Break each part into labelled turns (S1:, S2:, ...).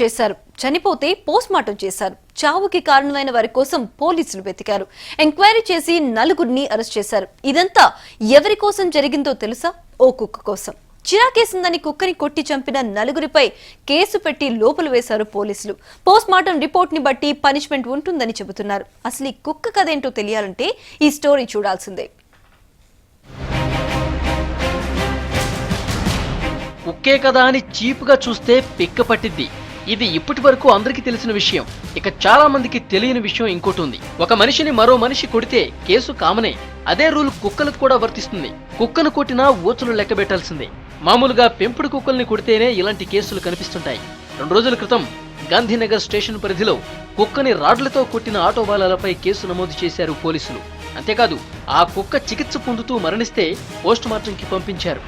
S1: చేశారు, చనిపోతే పోస్ట్మార్టం చేశారు. చావుకి కారణమైన వారి కోసం పోలీసులు వెతికారు. ఎంక్వైరీ చేసి నలుగురిని అరెస్ట్ చేశారు. ఇదంతా ఎవరి కోసం జరిగిందో తెలుసా? ఓ కుక్క కోసం. చిరాకేసిందని కుక్కని కొట్టి చంపిన నలుగురిపై కేసు పెట్టి లోపల వేశారు పోలీసులు. పోస్ట్మార్టం రిపోర్ట్ ని బట్టి పనిష్మెంట్ ఉంటుందని చెబుతున్నారు. అసలు ఈ కుక్క కథేంటో తెలియాలంటే ఈ స్టోరీ చూడాల్సిందే.
S2: కుక్కే కదా అని చీప్గా చూస్తే పిక్క పట్టిద్ది. ఇది ఇప్పటి వరకు అందరికీ తెలిసిన విషయం. ఇక చాలా మందికి తెలియని విషయం ఇంకోటి ఉంది. ఒక మనిషిని మరో మనిషి కొడితే కేసు కామనే. అదే రూల్ కుక్కలకు కూడా వర్తిస్తుంది. కుక్కను కొట్టినా ఊచలు లెక్క పెట్టాల్సిందే. మామూలుగా పెంపుడు కుక్కల్ని కొడితేనే ఇలాంటి కేసులు కనిపిస్తుంటాయి. 2 రోజుల క్రితం గాంధీనగర్ స్టేషన్ పరిధిలో కుక్కని రాడ్లతో కొట్టిన ఆటో వాలాలపై కేసు నమోదు చేశారు పోలీసులు. అంతేకాదు ఆ కుక్క చికిత్స పొందుతూ మరణిస్తే పోస్ట్ మార్టంకి పంపించారు.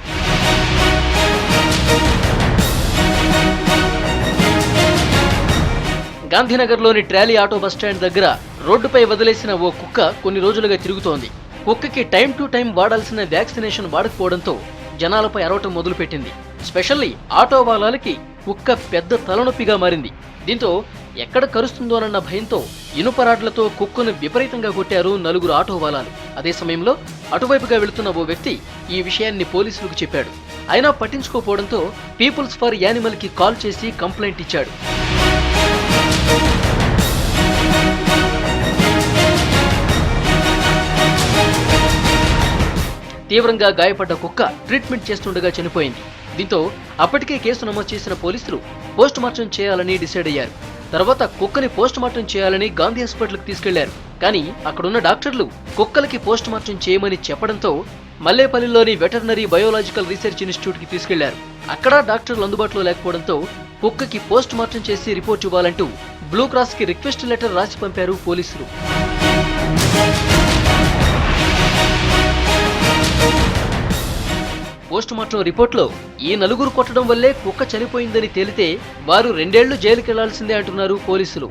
S2: గాంధీనగర్లోని ట్రాలీ ఆటో బస్టాండ్ దగ్గర రోడ్డుపై వదిలేసిన ఓ కుక్క కొన్ని రోజులుగా తిరుగుతోంది. కుక్కకి టైం టు టైం వాడాల్సిన వ్యాక్సినేషన్ వాడకపోవడంతో జనాలపై అరవటం మొదలుపెట్టింది. స్పెషల్లీ ఆటో వాలాలకి కుక్క పెద్ద తలనొప్పిగా మారింది. దీంతో ఎక్కడ కరుస్తుందోనన్న భయంతో ఇనుపరాడ్లతో కుక్కను విపరీతంగా కొట్టారు 9 ఆటో వాలాలు. అదే సమయంలో అటువైపుగా వెళుతున్న ఓ వ్యక్తి ఈ విషయాన్ని పోలీసులకు చెప్పాడు. అయినా పట్టించుకోపోవడంతో పీపుల్స్ ఫర్ యానిమల్ కి కాల్ చేసి కంప్లైంట్ ఇచ్చాడు. తీవ్రంగా గాయపడ్డ కుక్క ట్రీట్మెంట్ చేస్తుండగా చనిపోయింది. దీంతో అప్పటికే కేసు నమోదు చేసిన పోలీసులు పోస్ట్ మార్టం చేయాలని డిసైడ్ అయ్యారు. తర్వాత కుక్కని పోస్ట్ మార్టం చేయాలని గాంధీ హాస్పిటల్కి తీసుకెళ్లారు. కానీ అక్కడున్న డాక్టర్లు కుక్కలకి పోస్ట్ మార్టం చేయమని చెప్పడంతో మల్లేపల్లిలోని వెటర్నరీ బయోలాజికల్ రీసెర్చ్ ఇన్స్టిట్యూట్ కి తీసుకెళ్లారు. అక్కడ డాక్టర్లు అందుబాటులో లేకపోవడంతో కుక్కకి పోస్ట్ మార్టం చేసి రిపోర్ట్ ఇవ్వాలంటూ బ్లూ క్రాస్ కి రిక్వెస్ట్ లెటర్ రాసి పంపారు పోలీసులు. పోస్ట్ మార్టం రిపోర్ట్లో ఈ 9 కొట్టడం వల్లే కుక్క చనిపోయిందని తేలితే వారు 2 ఏళ్లు జైలుకెళ్లాల్సిందే అంటున్నారు పోలీసులు.